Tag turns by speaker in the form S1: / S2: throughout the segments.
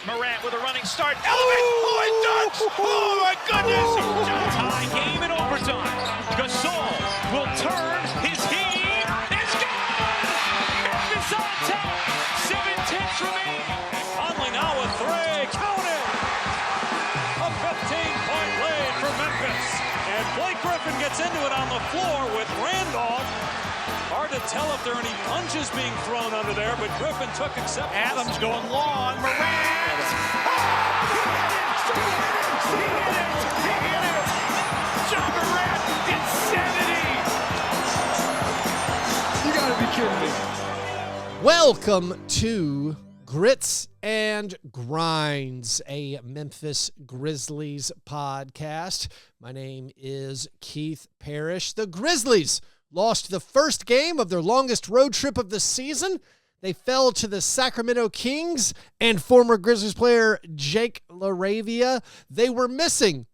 S1: Morant with a running start. Elevate! Dunks! Oh my goodness! Tie game in overtime. Gasol will turn his heat. It's gone! Memphis on top. 7-10 remaining. Conley now with three. Count it! A 15-point lead for Memphis. And Blake Griffin gets into it on the floor with Randolph. Hard to tell if there are any punches being thrown under there, but Griffin took acceptance. Adams going long. Morant! He hit it! John Morant, insanity!
S2: You gotta be kidding me.
S3: Welcome to Grits and Grinds, a Memphis Grizzlies podcast. My name is Keith Parrish. The Grizzlies lost the first game of their longest road trip of the season. They fell to the Sacramento Kings and former Grizzlies player Jake LaRavia. They were missing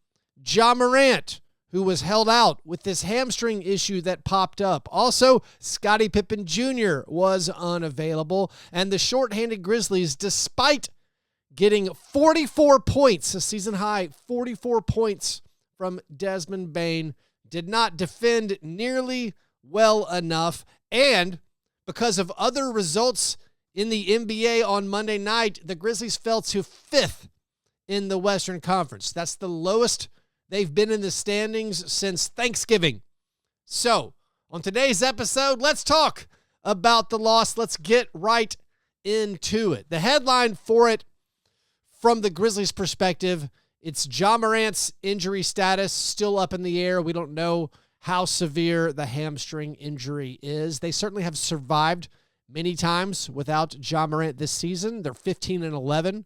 S3: Ja Morant, who was held out with this hamstring issue that popped up. Also, Scotty Pippen Jr. was unavailable. And the shorthanded Grizzlies, despite getting 44 points, a season high 44 points from Desmond Bane, did not defend nearly well enough, and because of other results in the NBA on Monday night, the Grizzlies fell to 5th in the Western Conference. That's the lowest they've been in the standings since Thanksgiving. So, on today's episode, let's talk about the loss. Let's get right into it. The headline for it, from the Grizzlies' perspective, it's Ja Morant's injury status still up in the air. We don't know how severe the hamstring injury is. They certainly have survived many times without Ja Morant this season. They're 15-11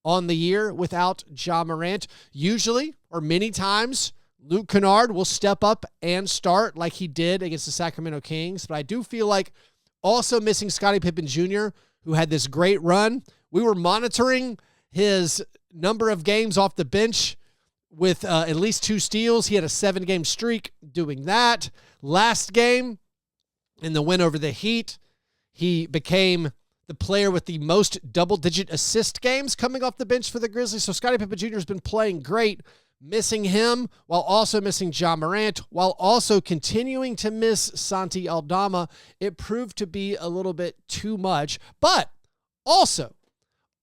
S3: on the year without Ja Morant. Usually, or many times, Luke Kennard will step up and start like he did against the Sacramento Kings. But I do feel like also missing Scotty Pippen Jr., who had this great run. We were monitoring his number of games off the bench with at least 2 steals. He had a 7-game streak doing that. Last game, in the win over the Heat, he became the player with the most double-digit assist games coming off the bench for the Grizzlies. So Scottie Pippen Jr. has been playing great. Missing him while also missing Ja Morant, while also continuing to miss Santi Aldama, it proved to be a little bit too much. But also,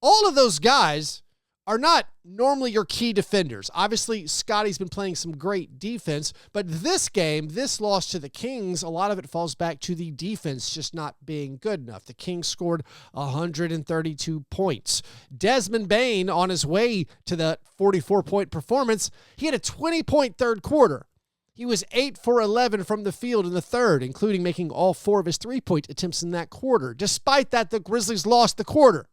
S3: all of those guys are not normally your key defenders. Obviously, Scotty's been playing some great defense, but this game, this loss to the Kings, a lot of it falls back to the defense just not being good enough. The Kings scored 132 points. Desmond Bane, on his way to the 44-point performance, he had a 20-point third quarter. He was 8 for 11 from the field in the third, including making all 4 of his three-point attempts in that quarter. Despite that, the Grizzlies lost the quarter.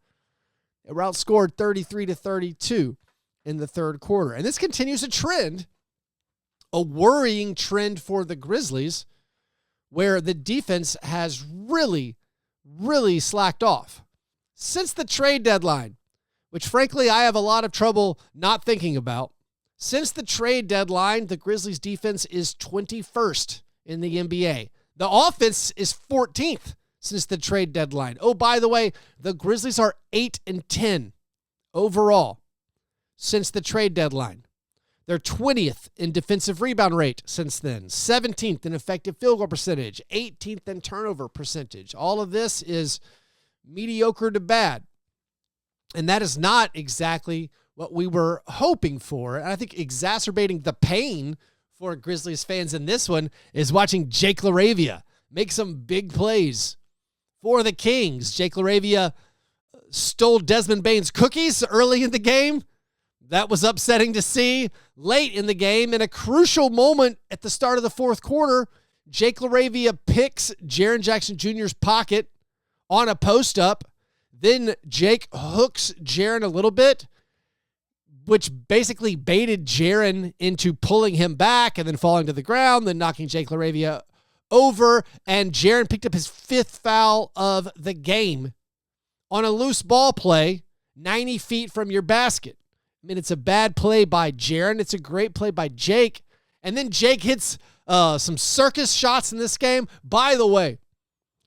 S3: They were outscored 33-32 in the third quarter. And this continues a trend, a worrying trend for the Grizzlies, where the defense has really, really slacked off. Since the trade deadline, which frankly I have a lot of trouble not thinking about, since the trade deadline, the Grizzlies defense is 21st in the NBA. The offense is 14th. Since the trade deadline. Oh, by the way, the Grizzlies are 8-10 overall since the trade deadline. They're 20th in defensive rebound rate since then, 17th in effective field goal percentage, 18th in turnover percentage. All of this is mediocre to bad. And that is not exactly what we were hoping for. And I think exacerbating the pain for Grizzlies fans in this one is watching Jake LaRavia make some big plays for the Kings. Jake LaRavia stole Desmond Bane's cookies early in the game. That was upsetting to see. Late in the game, in a crucial moment at the start of the fourth quarter, Jake LaRavia picks Jaren Jackson Jr.'s pocket on a post-up. Then Jake hooks Jaren a little bit, which basically baited Jaren into pulling him back and then falling to the ground, then knocking Jake LaRavia over, and Jaren picked up his 5th foul of the game on a loose ball play 90 feet from your basket. I mean, it's a bad play by Jaren. It's a great play by Jake. And then Jake hits some circus shots in this game. By the way,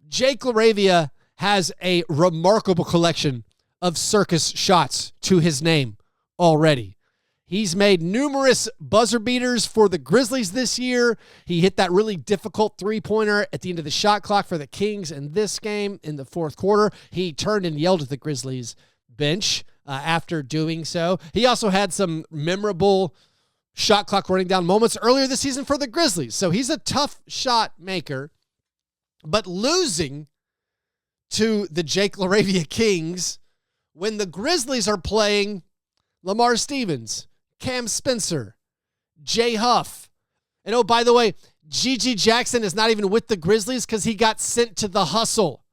S3: Jake LaRavia has a remarkable collection of circus shots to his name already. He's made numerous buzzer beaters for the Grizzlies this year. He hit that really difficult three-pointer at the end of the shot clock for the Kings in this game in the fourth quarter. He turned and yelled at the Grizzlies bench after doing so. He also had some memorable shot clock running down moments earlier this season for the Grizzlies. So he's a tough shot maker. But losing to the Jake LaRavia Kings when the Grizzlies are playing Lamar Stevens, Cam Spencer, Jay Huff. And oh, by the way, G.G. Jackson is not even with the Grizzlies because he got sent to the hustle.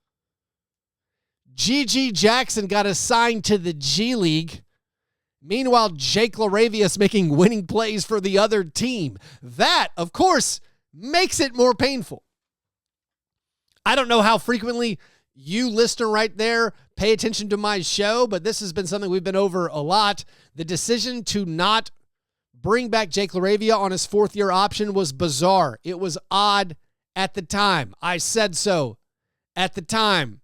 S3: G.G. Jackson got assigned to the G League. Meanwhile, Jake LaRavia is making winning plays for the other team. That, of course, makes it more painful. I don't know how frequently you listener right there pay attention to my show, but this has been something we've been over a lot. The decision to not bring back Jake LaRavia on his fourth-year option was bizarre. It was odd at the time. I said so at the time.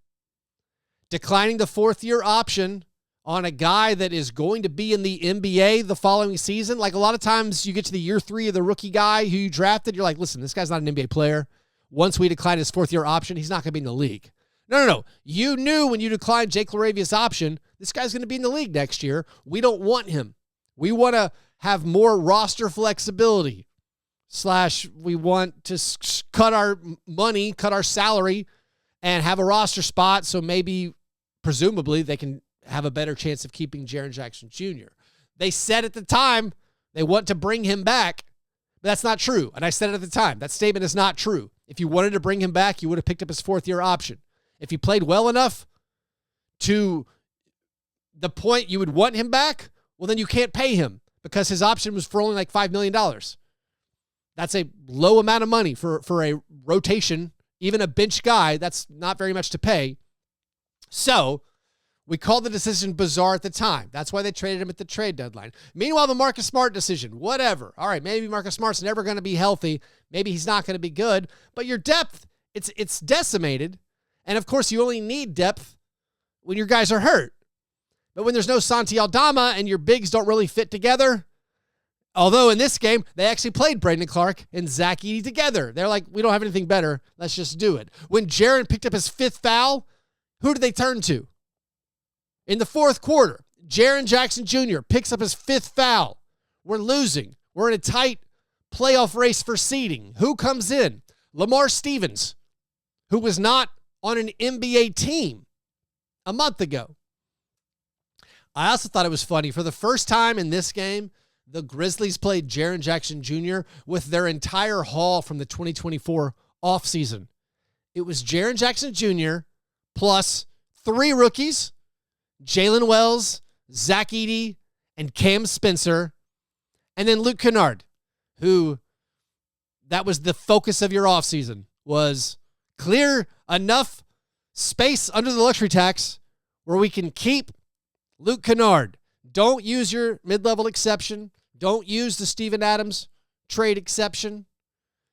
S3: Declining the fourth-year option on a guy that is going to be in the NBA the following season. Like a lot of times you get to the year 3 of the rookie guy who you drafted, you're like, listen, this guy's not an NBA player. Once we decline his fourth-year option, he's not going to be in the league. No. You knew when you declined Jake LaRavia's option, this guy's going to be in the league next year. We don't want him. We want to have more roster flexibility. / we want to cut our money, cut our salary, and have a roster spot so maybe, presumably, they can have a better chance of keeping Jaren Jackson Jr. They said at the time they want to bring him back, but that's not true. And I said it at the time. That statement is not true. If you wanted to bring him back, you would have picked up his fourth-year option. If he played well enough to the point you would want him back, well, then you can't pay him because his option was for only like $5 million. That's a low amount of money for a rotation, even a bench guy. That's not very much to pay. So we called the decision bizarre at the time. That's why they traded him at the trade deadline. Meanwhile, the Marcus Smart decision, whatever. All right, maybe Marcus Smart's never going to be healthy. Maybe he's not going to be good. But your depth, it's decimated. And, of course, you only need depth when your guys are hurt. But when there's no Santi Aldama and your bigs don't really fit together, although in this game, they actually played Brandon Clark and Zach Edey together. They're like, we don't have anything better. Let's just do it. When Jaren picked up his 5th foul, who did they turn to? In the fourth quarter, Jaren Jackson Jr. picks up his 5th foul. We're losing. We're in a tight playoff race for seeding. Who comes in? Lamar Stevens, who was not on an NBA team a month ago. I also thought it was funny. For the first time in this game, the Grizzlies played Jaren Jackson Jr. with their entire haul from the 2024 offseason. It was Jaren Jackson Jr. plus 3 rookies, Jalen Wells, Zach Edey, and Cam Spencer, and then Luke Kennard, who that was the focus of your offseason, was clear enough space under the luxury tax where we can keep Luke Kennard. Don't use your mid-level exception. Don't use the Steven Adams trade exception.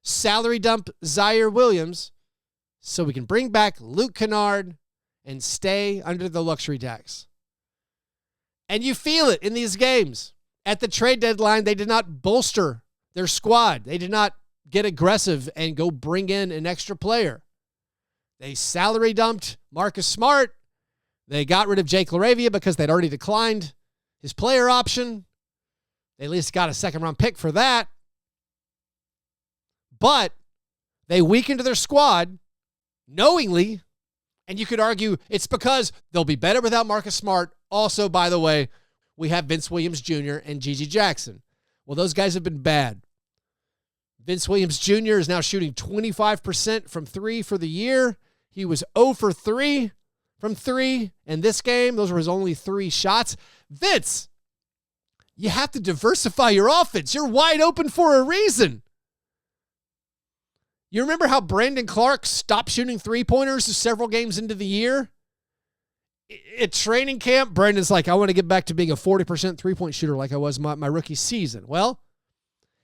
S3: Salary dump Zaire Williams so we can bring back Luke Kennard and stay under the luxury tax. And you feel it in these games. At the trade deadline, they did not bolster their squad. They did not get aggressive and go bring in an extra player. They salary dumped Marcus Smart. They got rid of Jake LaRavia because they'd already declined his player option. They at least got a second-round pick for that. But they weakened their squad knowingly, and you could argue it's because they'll be better without Marcus Smart. Also, by the way, we have Vince Williams Jr. and G.G. Jackson. Well, those guys have been bad. Vince Williams Jr. is now shooting 25% from 3 for the year. He was 0 for 3 from 3 in this game. Those were his only 3 shots. Vince, you have to diversify your offense. You're wide open for a reason. You remember how Brandon Clark stopped shooting three-pointers several games into the year? At training camp, Brandon's like, I want to get back to being a 40% three-point shooter like I was my rookie season. Well,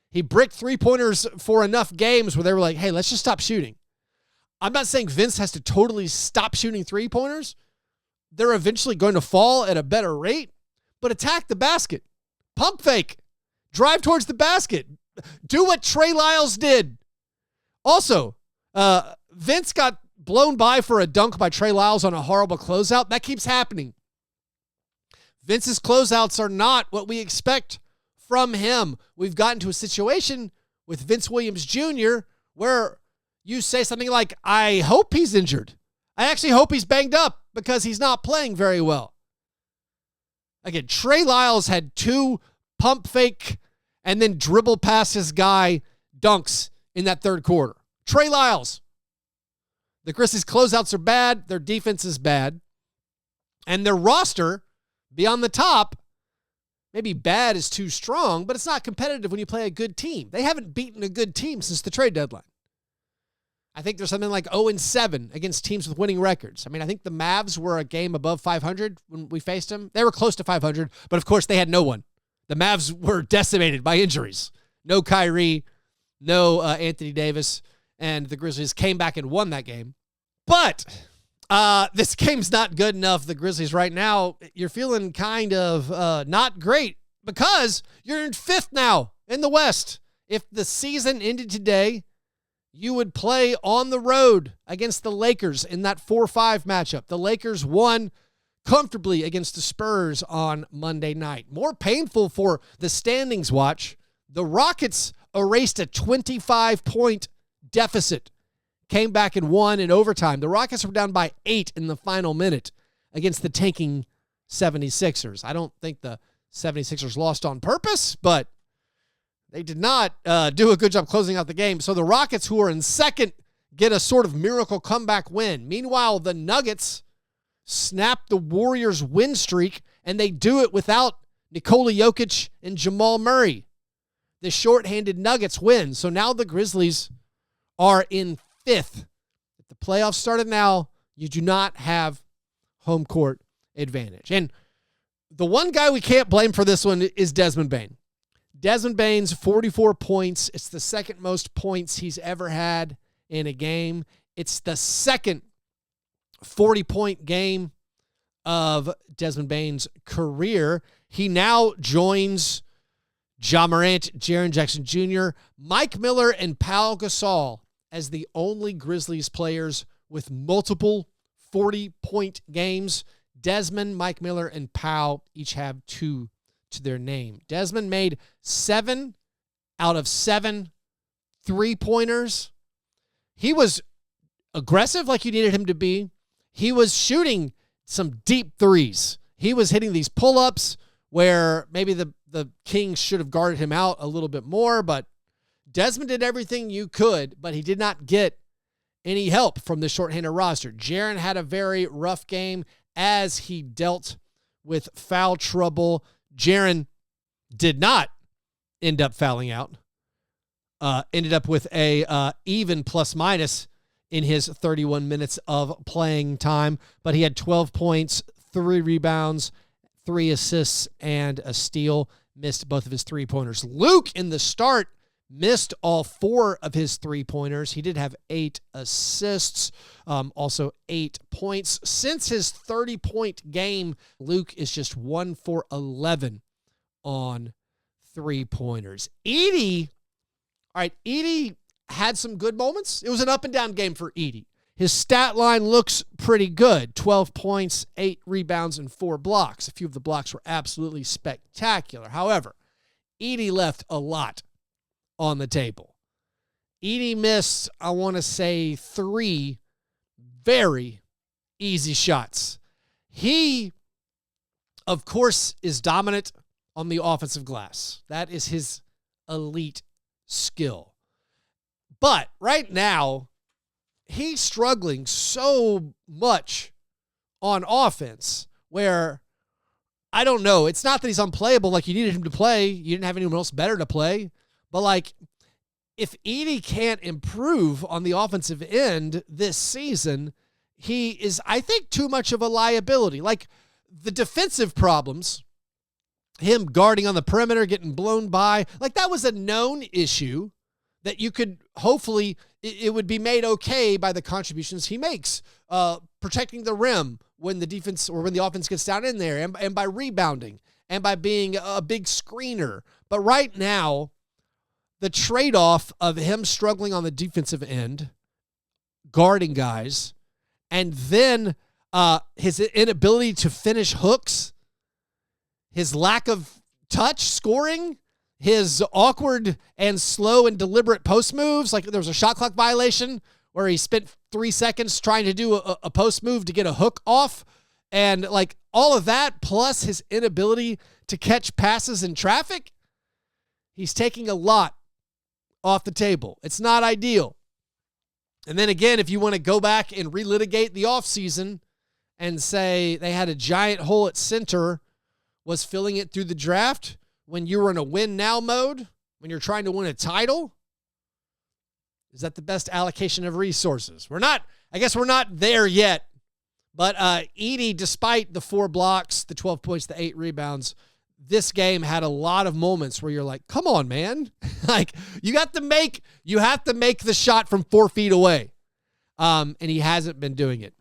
S3: he bricked three-pointers for enough games where they were like, hey, let's just stop shooting. I'm not saying Vince has to totally stop shooting three-pointers. they're eventually going to fall at a better rate, but attack the basket. Pump fake. Drive towards the basket. Do what Trey Lyles did. Also, Vince got blown by for a dunk by Trey Lyles on a horrible closeout. That keeps happening. Vince's closeouts are not what we expect from him. We've gotten to a situation with Vince Williams Jr. where you say something like, I hope he's injured. I actually hope he's banged up because he's not playing very well. Again, Trey Lyles had 2 pump fake and then dribble past his guy dunks in that third quarter. Trey Lyles. The Grizzlies' closeouts are bad. Their defense is bad. And their roster, beyond the top, maybe bad is too strong, but it's not competitive when you play a good team. They haven't beaten a good team since the trade deadline. I think there's something like 0-7 against teams with winning records. I mean, I think the Mavs were a game above 500 when we faced them. They were close to 500, but of course they had no one. The Mavs were decimated by injuries. No Kyrie, no Anthony Davis, and the Grizzlies came back and won that game. But this game's not good enough. The Grizzlies right now, you're feeling kind of not great because you're in 5th now in the West. If the season ended today, you would play on the road against the Lakers in that 4-5 matchup. The Lakers won comfortably against the Spurs on Monday night. More painful for the standings watch, the Rockets erased a 25-point deficit, came back and won in overtime. The Rockets were down by 8 in the final minute against the tanking 76ers. I don't think the 76ers lost on purpose, but they did not do a good job closing out the game. So the Rockets, who are in 2nd, get a sort of miracle comeback win. Meanwhile, the Nuggets snap the Warriors' win streak, and they do it without Nikola Jokic and Jamal Murray. The shorthanded Nuggets win. So now the Grizzlies are in 5th. If the playoffs started now, you do not have home court advantage. And the one guy we can't blame for this one is Desmond Bane. Desmond Bane's 44 points. It's the 2nd most points he's ever had in a game. It's the 2nd 40-point game of Desmond Bane's career. He now joins Ja Morant, Jaren Jackson Jr., Mike Miller, and Pau Gasol as the only Grizzlies players with multiple 40-point games. Desmond, Mike Miller, and Pau each have 2 to their name. Desmond made 7 out of 7 3-pointers. He was aggressive like you needed him to be. He was shooting some deep threes. He was hitting these pull-ups where maybe the Kings should have guarded him out a little bit more, but Desmond did everything you could, but he did not get any help from the shorthanded roster. Jaren had a very rough game as he dealt with foul trouble. Jaren did not end up fouling out. Ended up with a even plus-minus in his 31 minutes of playing time, but he had 12 points, 3 rebounds, 3 assists, and a steal. Missed both of his 3-pointers. Luke, in the start, missed all 4 of his 3-pointers. He did have 8 assists, also 8 points. Since his 30-point game, Luke is just 1 for 11 on 3-pointers. Edey had some good moments. It was an up-and-down game for Edey. His stat line looks pretty good. 12 points, 8 rebounds, and 4 blocks. A few of the blocks were absolutely spectacular. However, Edey left a lot on the table. Edey missed, I want to say, 3 very easy shots. He, of course, is dominant on the offensive glass. That is his elite skill. But right now, he's struggling so much on offense where, I don't know, it's not that he's unplayable like you needed him to play. You didn't have anyone else better to play. But, like, if Edey can't improve on the offensive end this season, he is, I think, too much of a liability. Like, the defensive problems, him guarding on the perimeter, getting blown by, like, that was a known issue that you could hopefully it would be made okay by the contributions he makes, protecting the rim when the defense or when the offense gets down in there, and by rebounding and by being a big screener. But right now, the trade-off of him struggling on the defensive end, guarding guys, and then his inability to finish hooks, his lack of touch scoring, his awkward and slow and deliberate post moves, like there was a shot clock violation where he spent 3 seconds trying to do a post move to get a hook off, and like all of that, plus his inability to catch passes in traffic, he's taking a lot off the table. It's not ideal. And then again, if you want to go back and relitigate the offseason and say they had a giant hole at center, was filling it through the draft when you were in a win now mode, when you're trying to win a title, is that the best allocation of resources? I guess we're not there yet. But Edey, despite the 4 blocks, the 12 points, the 8 rebounds, this game had a lot of moments where you're like, come on, man. Like, you have to make the shot from 4 feet away. And he hasn't been doing it.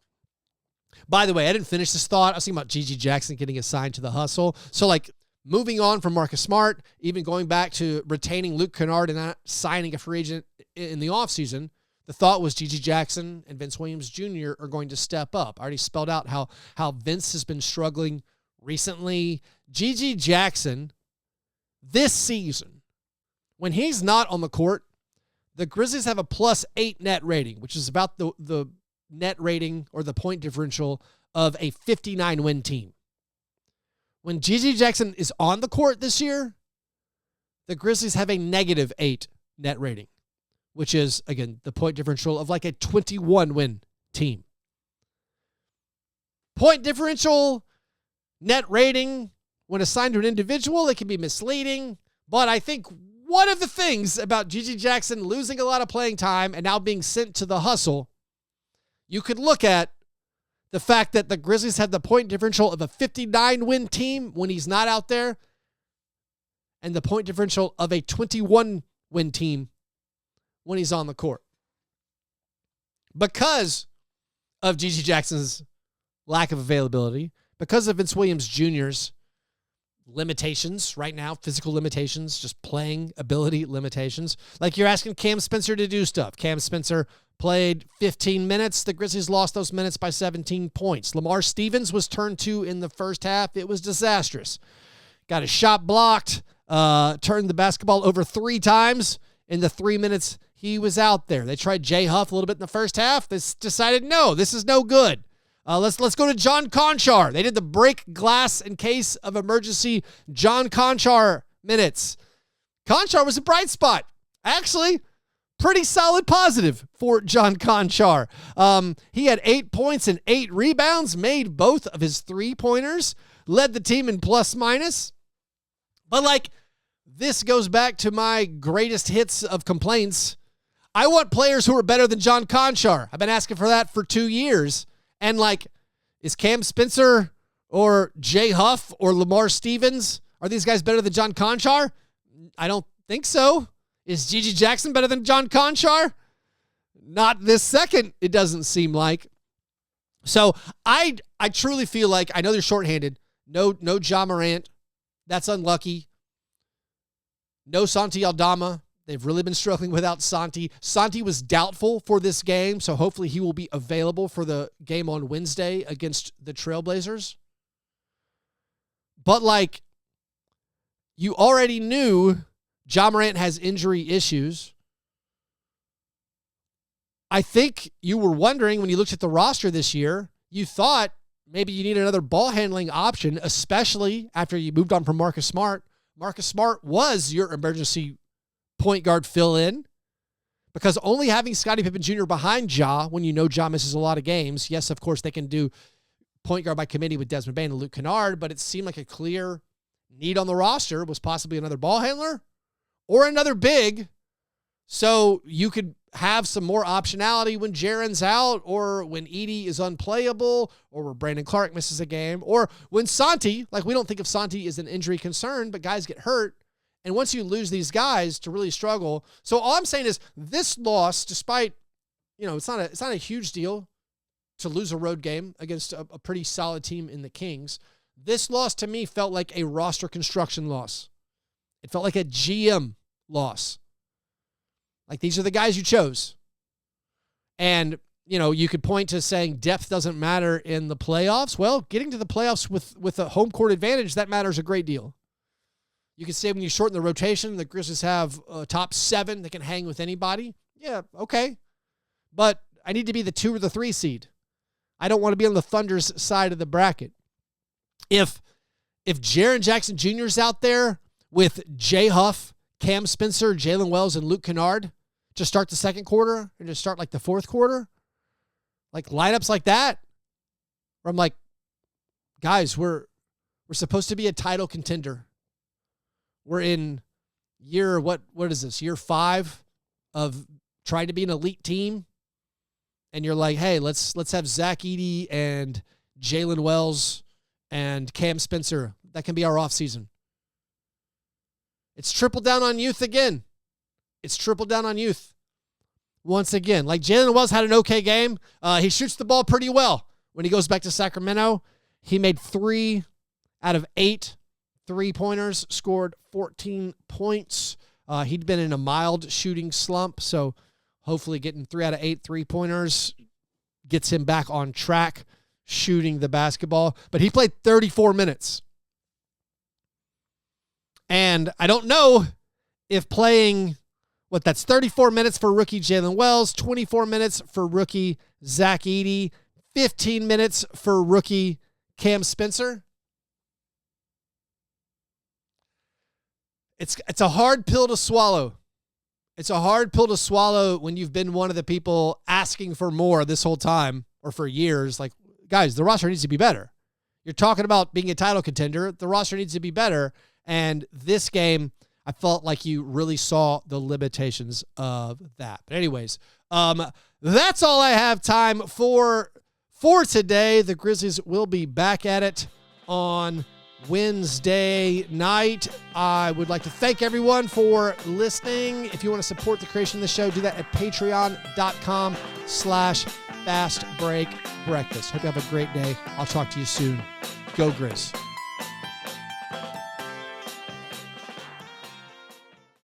S3: By the way, I didn't finish this thought. I was thinking about G.G. Jackson getting assigned to the hustle. So, like, moving on from Marcus Smart, even going back to retaining Luke Kennard and not signing a free agent in the offseason, the thought was G.G. Jackson and Vince Williams Jr. are going to step up. I already spelled out how Vince has been struggling recently. G.G. Jackson, this season, when he's not on the court, the Grizzlies have a +8 net rating, which is about the net rating or the point differential of a 59-win team. When G.G. Jackson is on the court this year, the Grizzlies have a -8 net rating, which is, again, the point differential of like a 21-win team. Point differential, net rating, when assigned to an individual, it can be misleading. But I think one of the things about G.G. Jackson losing a lot of playing time and now being sent to the hustle, you could look at the fact that the Grizzlies have the point differential of a 59-win team when he's not out there, and the point differential of a 21-win team when he's on the court. Because of G.G. Jackson's lack of availability, because of Vince Williams Jr.'s limitations right now, physical limitations, just playing ability limitations. Like, you're asking Cam Spencer to do stuff. Cam Spencer played 15 minutes. The Grizzlies lost those minutes by 17 points. Lamar Stevens was turned to in the first half. It was disastrous. Got his shot blocked, turned the basketball over 3 times in the 3 minutes he was out there. They tried Jay Huff a little bit in the first half. They decided, no, this is no good. Let's go to John Conchar. They did the break glass in case of emergency John Conchar minutes. Conchar was a bright spot. Actually, pretty solid positive for John Conchar. He had 8 points and 8 rebounds, made both of his 3-pointers, led the team in plus-minus. But, like, this goes back to my greatest hits of complaints. I want players who are better than John Conchar. I've been asking for that for 2 years. And, like, is Cam Spencer or Jay Huff or Lamar Stevens, are these guys better than John Conchar? I don't think so. Is G.G. Jackson better than John Conchar? Not this second, it doesn't seem like. So I truly feel like, I know they're shorthanded. No Ja Morant. That's unlucky. No Santi Aldama. They've really been struggling without Santi. Santi was doubtful for this game, so hopefully he will be available for the game on Wednesday against the Trailblazers. But, like, you already knew Ja Morant has injury issues. I think you were wondering when you looked at the roster this year, you thought maybe you need another ball handling option, especially after you moved on from Marcus Smart. Marcus Smart was your emergency point guard fill-in, because only having Scotty Pippen Jr. behind Ja, when you know Ja misses a lot of games, yes, of course, they can do point guard by committee with Desmond Bane and Luke Kennard, but it seemed like a clear need on the roster was possibly another ball handler or another big, so you could have some more optionality when Jaren's out, or when Edey is unplayable, or when Brandon Clark misses a game, or when Santi, like, we don't think of Santi as an injury concern, but guys get hurt, And once you lose these guys to really struggle. So all I'm saying is this loss, despite, it's not a huge deal to lose a road game against a pretty solid team in the Kings. This loss to me felt like a roster construction loss. It felt like a GM loss. Like, these are the guys you chose. And, you could point to saying depth doesn't matter in the playoffs. Well, getting to the playoffs with a home court advantage, that matters a great deal. You can say when you shorten the rotation, the Grizzlies have a top 7 that can hang with anybody. Yeah, okay. But I need to be the 2 or the 3 seed. I don't want to be on the Thunder's side of the bracket. If Jaren Jackson Jr. is out there with Jay Huff, Cam Spencer, Jalen Wells, and Luke Kennard to start the second quarter and to start like the fourth quarter, like lineups like that, where I'm like, guys, we're supposed to be a title contender. We're in year, what is this, year 5 of trying to be an elite team. And you're like, hey, let's have Zach Edey and Jalen Wells and Cam Spencer. That can be our offseason. It's triple down on youth again. It's triple down on youth once again. Like, Jalen Wells had an okay game. He shoots the ball pretty well. When he goes back to Sacramento, he made 3 out of 8 3-pointers, scored 14 points. He'd been in a mild shooting slump, so hopefully getting 3 out of 8 3-pointers gets him back on track shooting the basketball. But he played 34 minutes. And I don't know if playing, that's 34 minutes for rookie Jalen Wells, 24 minutes for rookie Zach Edey, 15 minutes for rookie Cam Spencer. It's a hard pill to swallow. It's a hard pill to swallow when you've been one of the people asking for more this whole time or for years. Like, guys, the roster needs to be better. You're talking about being a title contender. The roster needs to be better. And this game, I felt like you really saw the limitations of that. But anyways, that's all I have time for today. The Grizzlies will be back at it on Wednesday night. I would like to thank everyone for listening. If you want to support the creation of the show, do that at patreon.com/fastbreakbreakfast. Hope you have a great day. I'll talk to you soon. Go Grizz.